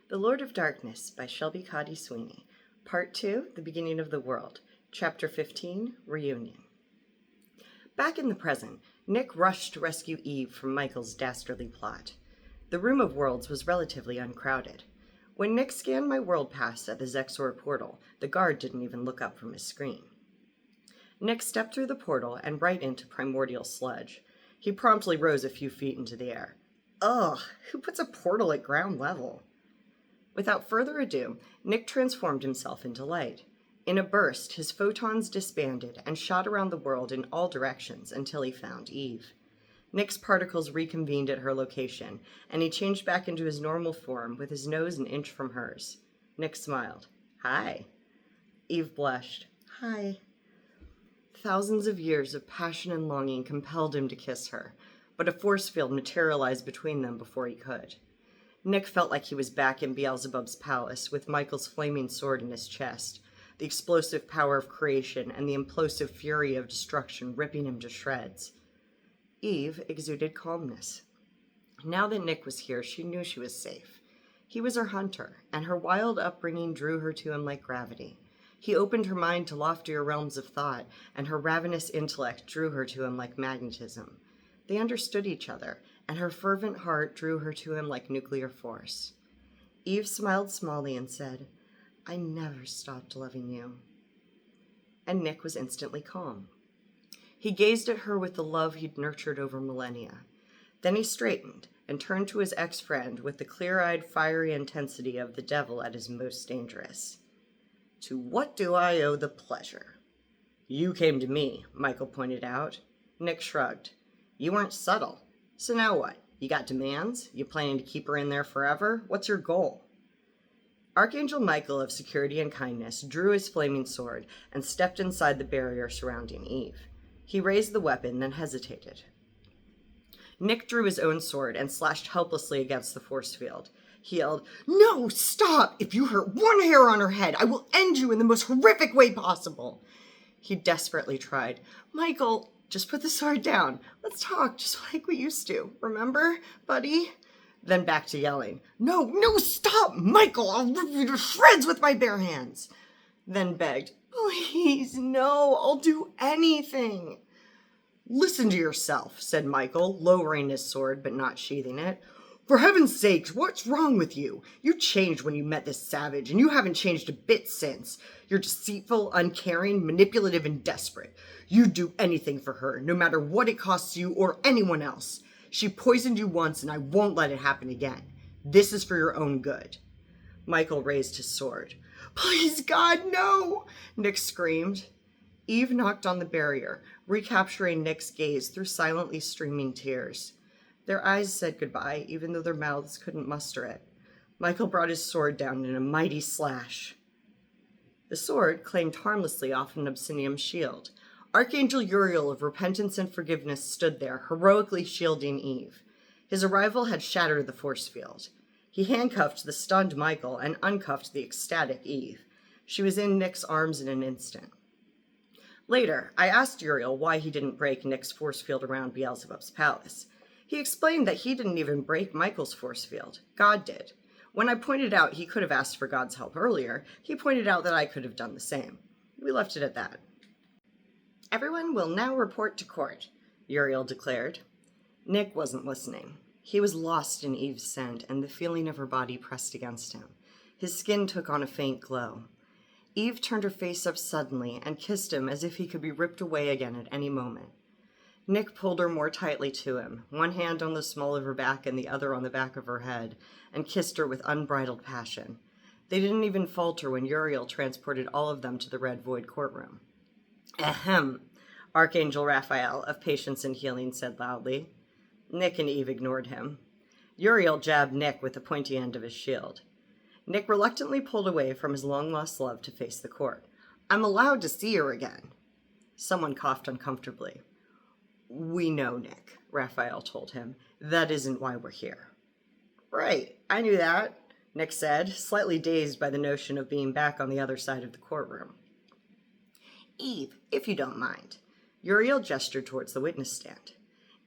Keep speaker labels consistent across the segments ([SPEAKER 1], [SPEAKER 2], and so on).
[SPEAKER 1] The Lord of Darkness by Shelby Cody Sweeney. Part 2, The Beginning of the World. Chapter 15, Reunion. Back in the present, Nick rushed to rescue Eve from Michael's dastardly plot. The Room of Worlds was relatively uncrowded. When Nick scanned my world pass at the Zexor portal, the guard didn't even look up from his screen. Nick stepped through the portal and right into primordial sludge. He promptly rose a few feet into the air. Ugh, who puts a portal at ground level? Without further ado, Nick transformed himself into light. In a burst, his photons disbanded and shot around the world in all directions until he found Eve. Nick's particles reconvened at her location, and he changed back into his normal form with his nose an inch from hers. Nick smiled. Hi. Eve blushed. Hi. Thousands of years of passion and longing compelled him to kiss her, but a force field materialized between them before he could. Nick felt like he was back in Beelzebub's palace with Michael's flaming sword in his chest, the explosive power of creation and the implosive fury of destruction ripping him to shreds. Eve exuded calmness. Now that Nick was here, she knew she was safe. He was her hunter, and her wild upbringing drew her to him like gravity. He opened her mind to loftier realms of thought, and her ravenous intellect drew her to him like magnetism. They understood each other, and her fervent heart drew her to him like nuclear force. Eve smiled smallly and said, I never stopped loving you. And Nick was instantly calm. He gazed at her with the love he'd nurtured over millennia. Then he straightened and turned to his ex-friend with the clear-eyed, fiery intensity of the devil at his most dangerous. To what do I owe the pleasure? You came to me, Michael pointed out. Nick shrugged. You weren't subtle. So now what? You got demands? You planning to keep her in there forever? What's your goal? Archangel Michael of Security and Kindness drew his flaming sword and stepped inside the barrier surrounding Eve. He raised the weapon, then hesitated. Nick drew his own sword and slashed helplessly against the force field. He yelled, No, stop! If you hurt one hair on her head, I will end you in the most horrific way possible. He desperately tried. Michael, just put the sword down. Let's talk, just like we used to. Remember, buddy? Then back to yelling. No, stop, Michael! I'll rip you to shreds with my bare hands. Then begged. Please, no, I'll do anything. Listen to yourself, said Michael, lowering his sword but not sheathing it. For heaven's sakes, what's wrong with you? You changed when you met this savage, and you haven't changed a bit since. You're deceitful, uncaring, manipulative, and desperate. You'd do anything for her, no matter what it costs you or anyone else. She poisoned you once, and I won't let it happen again. This is for your own good. Michael raised his sword. Please, God, no! Nick screamed. Eve knocked on the barrier, recapturing Nick's gaze through silently streaming tears. Their eyes said goodbye, even though their mouths couldn't muster it. Michael brought his sword down in a mighty slash. The sword clanged harmlessly off an obsidian shield. Archangel Uriel of repentance and forgiveness stood there, heroically shielding Eve. His arrival had shattered the force field. He handcuffed the stunned Michael and uncuffed the ecstatic Eve. She was in Nick's arms in an instant. Later, I asked Uriel why he didn't break Nick's force field around Beelzebub's palace. He explained that he didn't even break Michael's force field. God did. When I pointed out he could have asked for God's help earlier, he pointed out that I could have done the same. We left it at that. Everyone will now report to court, Uriel declared. Nick wasn't listening. He was lost in Eve's scent and the feeling of her body pressed against him. His skin took on a faint glow. Eve turned her face up suddenly and kissed him as if he could be ripped away again at any moment. Nick pulled her more tightly to him, one hand on the small of her back and the other on the back of her head, and kissed her with unbridled passion. They didn't even falter when Uriel transported all of them to the Red Void courtroom. Ahem, Archangel Raphael of Patience and Healing said loudly. Nick and Eve ignored him. Uriel jabbed Nick with the pointy end of his shield. Nick reluctantly pulled away from his long-lost love to face the court. I'm allowed to see her again. Someone coughed uncomfortably. We know, Nick, Raphael told him. That isn't why we're here. Right, I knew that, Nick said, slightly dazed by the notion of being back on the other side of the courtroom. Eve, if you don't mind. Uriel gestured towards the witness stand.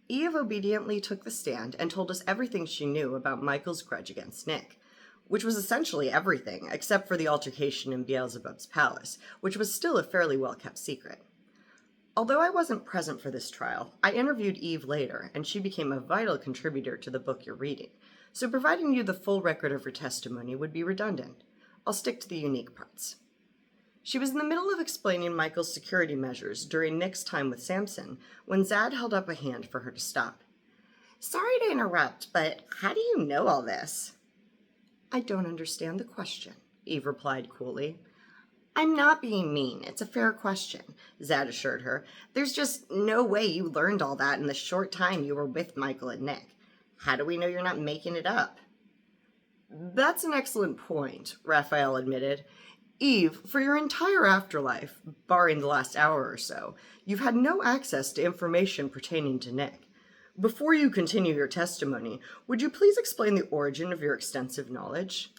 [SPEAKER 1] Eve obediently took the stand and told us everything she knew about Michael's grudge against Nick. which was essentially everything except for the altercation in Beelzebub's palace, which was still a fairly well-kept secret. Although I wasn't present for this trial, I interviewed Eve later, and she became a vital contributor to the book you're reading, so providing you the full record of her testimony would be redundant. I'll stick to the unique parts. She was in the middle of explaining Michael's security measures during Nick's time with Samson when Zad held up a hand for her to stop. "Sorry to interrupt, but how do you know all this?" "I don't understand the question," Eve replied coolly. "I'm not being mean. It's a fair question," Zad assured her. "There's just no way you learned all that in the short time you were with Michael and Nick. How do we know you're not making it up?" "That's an excellent point," Raphael admitted. "Eve, for your entire afterlife, barring the last hour or so, you've had no access to information pertaining to Nick. Before you continue your testimony, would you please explain the origin of your extensive knowledge?"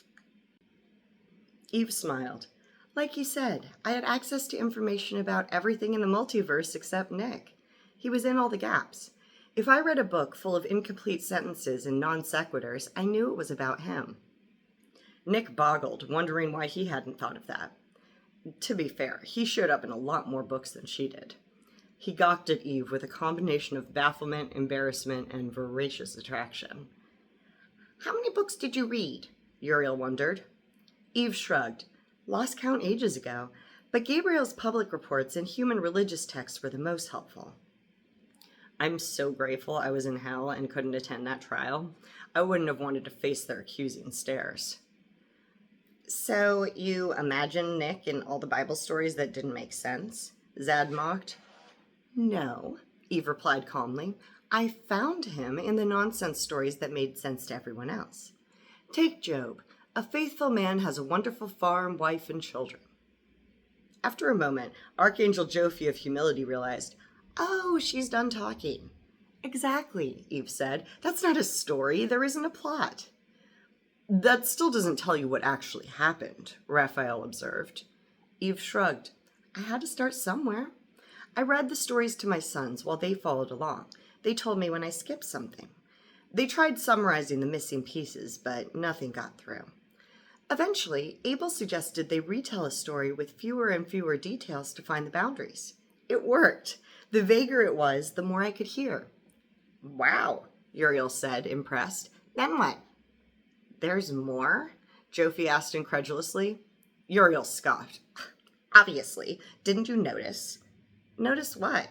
[SPEAKER 1] Eve smiled. "Like he said, I had access to information about everything in the multiverse except Nick. He was in all the gaps. If I read a book full of incomplete sentences and non sequiturs, I knew it was about him." Nick boggled, wondering why he hadn't thought of that. To be fair, he showed up in a lot more books than she did. He gawked at Eve with a combination of bafflement, embarrassment, and voracious attraction. "How many books did you read?" Uriel wondered. Eve shrugged. "Lost count ages ago, but Gabriel's public reports and human religious texts were the most helpful." "I'm so grateful I was in hell and couldn't attend that trial. I wouldn't have wanted to face their accusing stares." "So you imagine Nick in all the Bible stories that didn't make sense?" Zad mocked. "No," Eve replied calmly. "I found him in the nonsense stories that made sense to everyone else. Take Job. A faithful man has a wonderful farm, wife, and children." After a moment, Archangel Jophi of Humility realized, "Oh, she's done talking." "Exactly," Eve said. "That's not a story. There isn't a plot." "That still doesn't tell you what actually happened," Raphael observed. Eve shrugged. "I had to start somewhere. I read the stories to my sons while they followed along. They told me when I skipped something. They tried summarizing the missing pieces, but nothing got through. Eventually, Abel suggested they retell a story with fewer and fewer details to find the boundaries. It worked. The vaguer it was, the more I could hear." "Wow," Uriel said, impressed. "Then what?" "There's more?" Jophi asked incredulously. Uriel scoffed. "Obviously. Didn't you notice?" "Notice what?"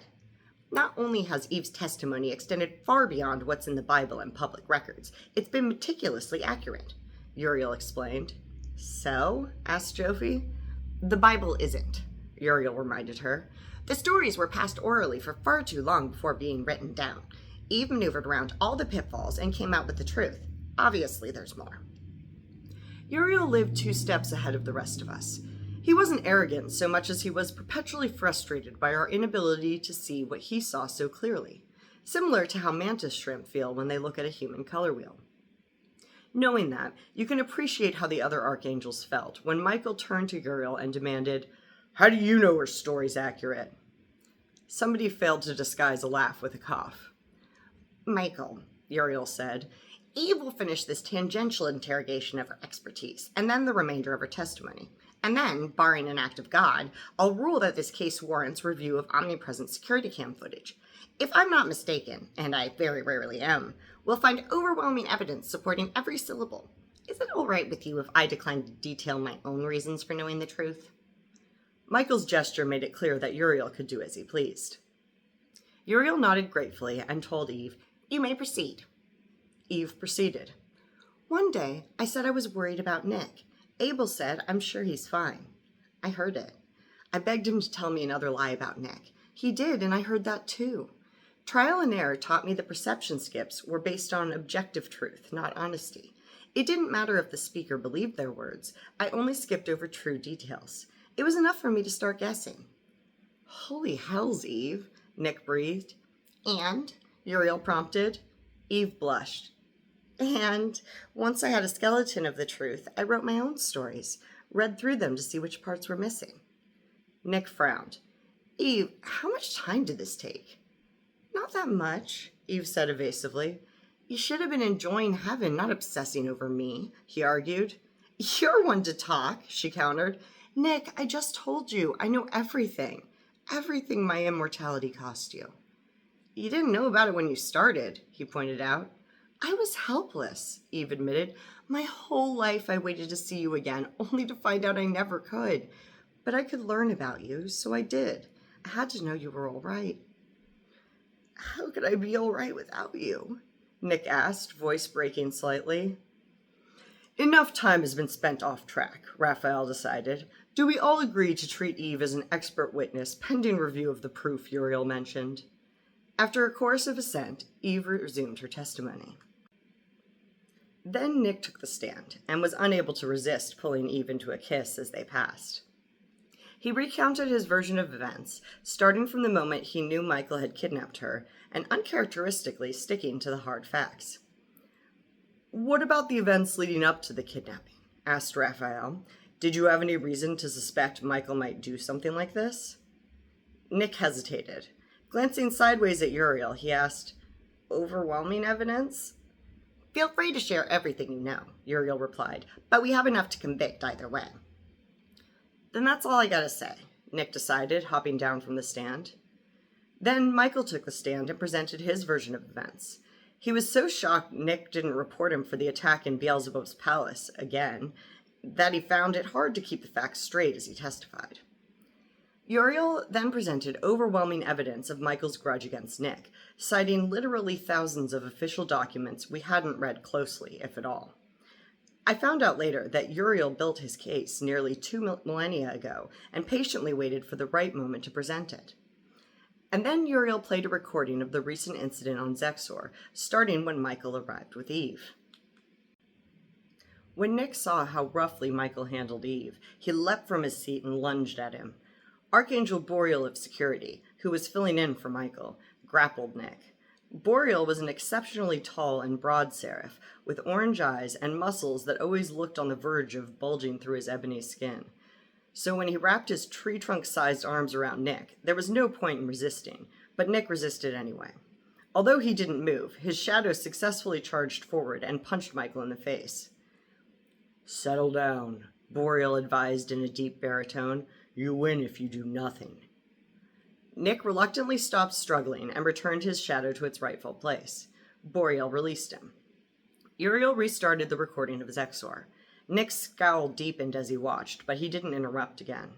[SPEAKER 1] "Not only has Eve's testimony extended far beyond what's in the Bible and public records, it's been meticulously accurate," Uriel explained. "So?" asked Jophi. "The Bible isn't," Uriel reminded her. "The stories were passed orally for far too long before being written down. Eve maneuvered around all the pitfalls and came out with the truth. Obviously, there's more." Uriel lived 2 steps ahead of the rest of us. He wasn't arrogant so much as he was perpetually frustrated by our inability to see what he saw so clearly, similar to how mantis shrimp feel when they look at a human color wheel. Knowing that, you can appreciate how the other archangels felt when Michael turned to Uriel and demanded, "How do you know her story's accurate?" Somebody failed to disguise a laugh with a cough. "Michael," Uriel said, "Eve will finish this tangential interrogation of her expertise, and then the remainder of her testimony. And then, barring an act of God, I'll rule that this case warrants review of omnipresent security cam footage. If I'm not mistaken, and I very rarely am, we'll find overwhelming evidence supporting every syllable. Is it all right with you if I decline to detail my own reasons for knowing the truth?" Michael's gesture made it clear that Uriel could do as he pleased. Uriel nodded gratefully and told Eve, "You may proceed." Eve proceeded. "One day, I said I was worried about Nick. Abel said, 'I'm sure he's fine.' I heard it. I begged him to tell me another lie about Nick. He did, and I heard that too. Trial and error taught me the perception skips were based on objective truth, not honesty. It didn't matter if the speaker believed their words. I only skipped over true details. It was enough for me to start guessing." "Holy hells, Eve," Nick breathed. "And?" Uriel prompted. Eve blushed. "And once I had a skeleton of the truth, I wrote my own stories, read through them to see which parts were missing." Nick frowned. "Eve, how much time did this take?" "Not that much," Eve said evasively. "You should have been enjoying heaven, not obsessing over me," he argued. You're one to talk, she countered. Nick, I just told you, I know everything. Everything my immortality cost you. You didn't know about it when you started, he pointed out. I was helpless, Eve admitted. My whole life I waited to see you again, only to find out I never could. But I could learn about you, so I did. I had to know you were all right. How could I be all right without you? Nick asked, voice breaking slightly. Enough time has been spent off track, Raphael decided. Do we all agree to treat Eve as an expert witness pending review of the proof Uriel mentioned? After a chorus of assent, Eve resumed her testimony. Then Nick took the stand and was unable to resist pulling Eve into a kiss as they passed. He recounted his version of events, starting from the moment he knew Michael had kidnapped her and uncharacteristically sticking to the hard facts. What about the events leading up to the kidnapping? Asked Raphael. Did you have any reason to suspect Michael might do something like this? Nick hesitated. Glancing sideways at Uriel, he asked, Overwhelming evidence? Feel free to share everything you know, Uriel replied, but we have enough to convict either way. Then that's all I gotta say, Nick decided, hopping down from the stand. Then Michael took the stand and presented his version of events. He was so shocked Nick didn't report him for the attack in Beelzebub's palace again that he found it hard to keep the facts straight as he testified. Uriel then presented overwhelming evidence of Michael's grudge against Nick, citing literally thousands of official documents we hadn't read closely, if at all. I found out later that Uriel built his case nearly 2 millennia ago and patiently waited for the right moment to present it. And then Uriel played a recording of the recent incident on Zexor, starting when Michael arrived with Eve. When Nick saw how roughly Michael handled Eve, he leapt from his seat and lunged at him. Archangel Boreal of Security, who was filling in for Michael, grappled Nick. Boreal was an exceptionally tall and broad seraph, with orange eyes and muscles that always looked on the verge of bulging through his ebony skin. So when he wrapped his tree-trunk-sized arms around Nick, there was no point in resisting, but Nick resisted anyway. Although he didn't move, his shadow successfully charged forward and punched Michael in the face. Settle down, Boreal advised in a deep baritone. You win if you do nothing. Nick reluctantly stopped struggling and returned his shadow to its rightful place. Boreal released him. Uriel restarted the recording of Zexor. Nick's scowl deepened as he watched, but he didn't interrupt again.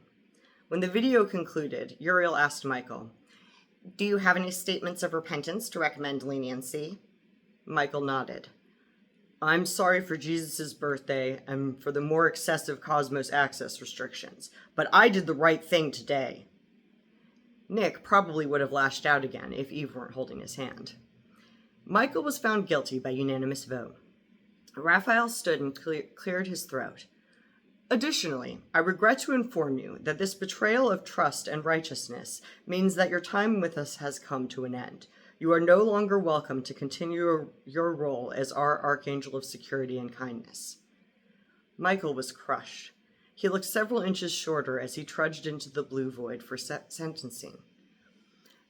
[SPEAKER 1] When the video concluded, Uriel asked Michael, Do you have any statements of repentance to recommend leniency? Michael nodded. I'm sorry for Jesus' birthday and for the more excessive Cosmos access restrictions, but I did the right thing today. Nick probably would have lashed out again if Eve weren't holding his hand. Michael was found guilty by unanimous vote. Raphael stood and cleared his throat. Additionally, I regret to inform you that this betrayal of trust and righteousness means that your time with us has come to an end. You are no longer welcome to continue your role as our Archangel of Security and Kindness. Michael was crushed. He looked several inches shorter as he trudged into the blue void for sentencing.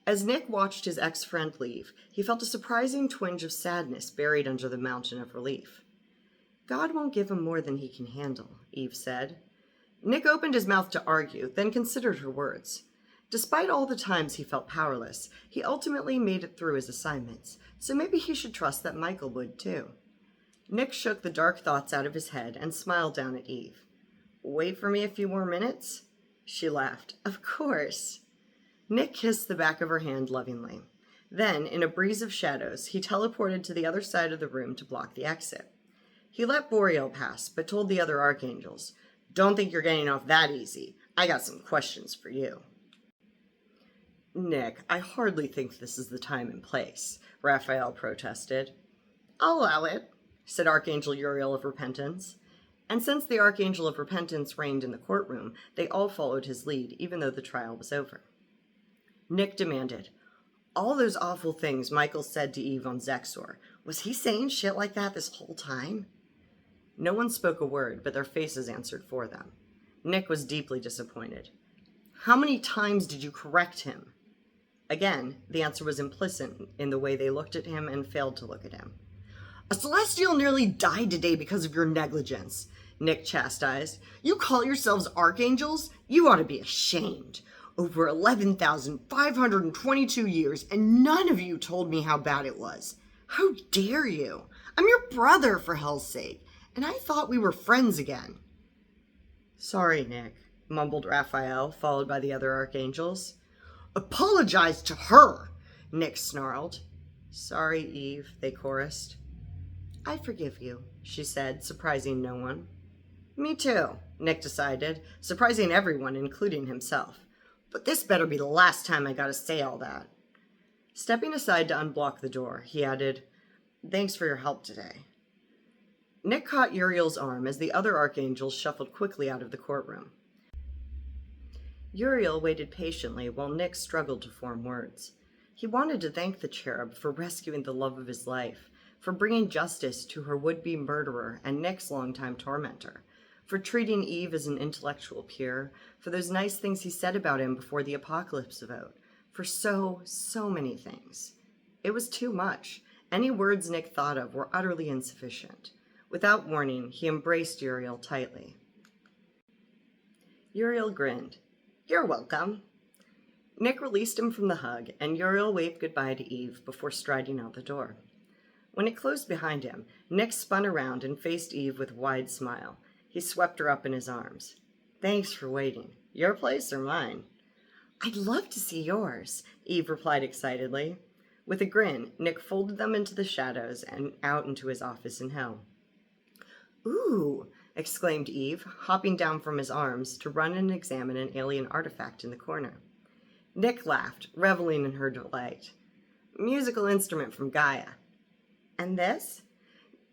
[SPEAKER 1] As Nick watched his ex-friend leave, he felt a surprising twinge of sadness buried under the mountain of relief. God won't give him more than he can handle, Eve said. Nick opened his mouth to argue, then considered her words. Despite all the times he felt powerless, he ultimately made it through his assignments, so maybe he should trust that Michael would too. Nick shook the dark thoughts out of his head and smiled down at Eve. Wait for me a few more minutes? She laughed. Of course. Nick kissed the back of her hand lovingly. Then, in a breeze of shadows, he teleported to the other side of the room to block the exit. He let Boreal pass, but told the other archangels, Don't think you're getting off that easy. I got some questions for you. Nick, I hardly think this is the time and place, Raphael protested. I'll allow it, said Archangel Uriel of Repentance. And since the Archangel of Repentance reigned in the courtroom, they all followed his lead, even though the trial was over. Nick demanded, All those awful things Michael said to Eve on Zexor, was he saying shit like that this whole time? No one spoke a word, but their faces answered for them. Nick was deeply disappointed. How many times did you correct him? Again, the answer was implicit in the way they looked at him and failed to look at him. A Celestial nearly died today because of your negligence. Nick chastised. "You call yourselves archangels? You ought to be ashamed. Over 11,522 years, and none of you told me how bad it was. How dare you? I'm your brother, for hell's sake, and I thought we were friends again." "Sorry, Nick," mumbled Raphael, followed by the other archangels. "Apologize to her," Nick snarled. "Sorry, Eve," they chorused. "I forgive you," she said, surprising no one. "Me too," Nick decided, surprising everyone, including himself. "But this better be the last time I gotta say all that." Stepping aside to unblock the door, he added, "Thanks for your help today." Nick caught Uriel's arm as the other archangels shuffled quickly out of the courtroom. Uriel waited patiently while Nick struggled to form words. He wanted to thank the cherub for rescuing the love of his life, for bringing justice to her would-be murderer and Nick's longtime tormentor, for treating Eve as an intellectual peer, for those nice things he said about him before the apocalypse vote, for so many things. It was too much. Any words Nick thought of were utterly insufficient. Without warning, he embraced Uriel tightly. Uriel grinned. "You're welcome." Nick released him from the hug, and Uriel waved goodbye to Eve before striding out the door. When it closed behind him, Nick spun around and faced Eve with a wide smile. He swept her up in his arms. "Thanks for waiting. Your place or mine?" "I'd love to see yours," Eve replied excitedly. With a grin, Nick folded them into the shadows and out into his office in hell. "Ooh!" exclaimed Eve, hopping down from his arms to run and examine an alien artifact in the corner. Nick laughed, reveling in her delight. "Musical instrument from Gaia." "And this?"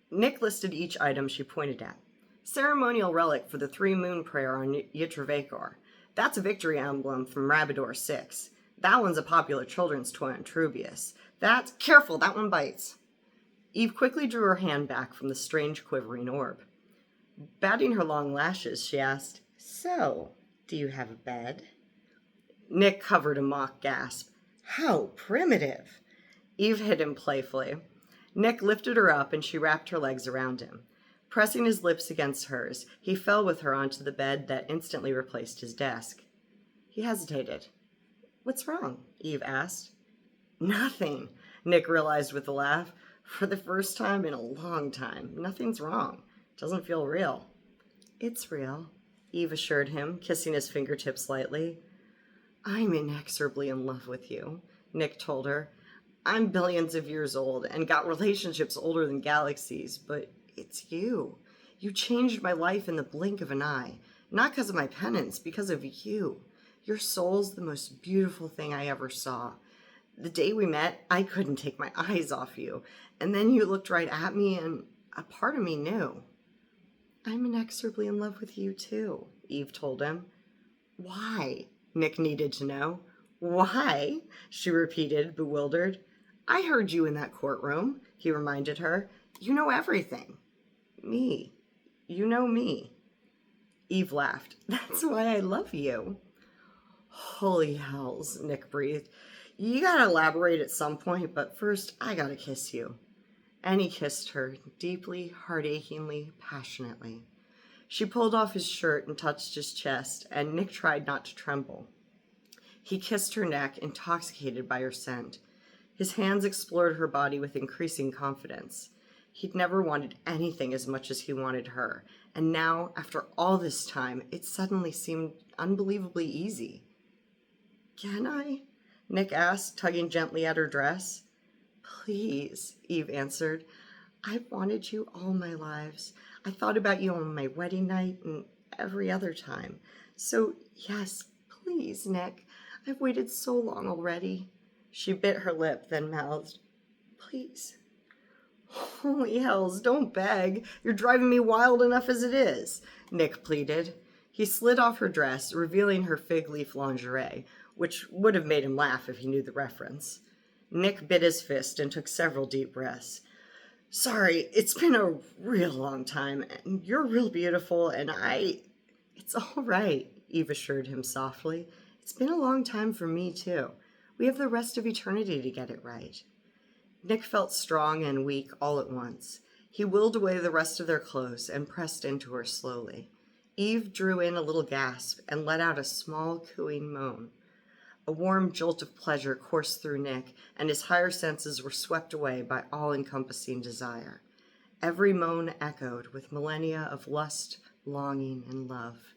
[SPEAKER 1] Nick listed each item she pointed at. "Ceremonial relic for the three-moon prayer on Yitravakor. That's a victory emblem from Rabador 6. That one's a popular children's toy on Trubius. That's... Careful, that one bites." Eve quickly drew her hand back from the strange quivering orb. Batting her long lashes, she asked, "So, do you have a bed?" Nick covered a mock gasp. "How primitive!" Eve hit him playfully. Nick lifted her up and she wrapped her legs around him. Pressing his lips against hers, he fell with her onto the bed that instantly replaced his desk. He hesitated. "What's wrong?" Eve asked. "Nothing," Nick realized with a laugh. "For the first time in a long time, nothing's wrong. It doesn't feel real." "It's real," Eve assured him, kissing his fingertips lightly. "I'm inexorably in love with you," Nick told her. "I'm billions of years old and got relationships older than galaxies, but it's you. You changed my life in the blink of an eye. Not because of my penance, because of you. Your soul's the most beautiful thing I ever saw. The day we met, I couldn't take my eyes off you. And then you looked right at me and a part of me knew." "I'm inexorably in love with you too," Eve told him. "Why?" Nick needed to know. "Why?" she repeated, bewildered. "I heard you in that courtroom," he reminded her. "You know everything." "Me. You know me." Eve laughed. "That's why I love you." "Holy hells," Nick breathed. "You gotta elaborate at some point, but first I gotta kiss you." And he kissed her, deeply, heart-achingly, passionately. She pulled off his shirt and touched his chest, and Nick tried not to tremble. He kissed her neck, intoxicated by her scent. His hands explored her body with increasing confidence. He'd never wanted anything as much as he wanted her, and now, after all this time, it suddenly seemed unbelievably easy. "Can I?" Nick asked, tugging gently at her dress. "Please," Eve answered. "I've wanted you all my lives. I thought about you on my wedding night and every other time. So, yes, please, Nick. I've waited so long already." She bit her lip, then mouthed, "Please." "Holy hells, don't beg. You're driving me wild enough as it is," Nick pleaded. He slid off her dress, revealing her fig leaf lingerie, which would have made him laugh if he knew the reference. Nick bit his fist and took several deep breaths. "Sorry, it's been a real long time, and you're real beautiful, and It's all right," Eve assured him softly. "It's been a long time for me, too. We have the rest of eternity to get it right." Nick felt strong and weak all at once. He willed away the rest of their clothes and pressed into her slowly. Eve drew in a little gasp and let out a small cooing moan. A warm jolt of pleasure coursed through Nick, and his higher senses were swept away by all-encompassing desire. Every moan echoed with millennia of lust, longing, and love.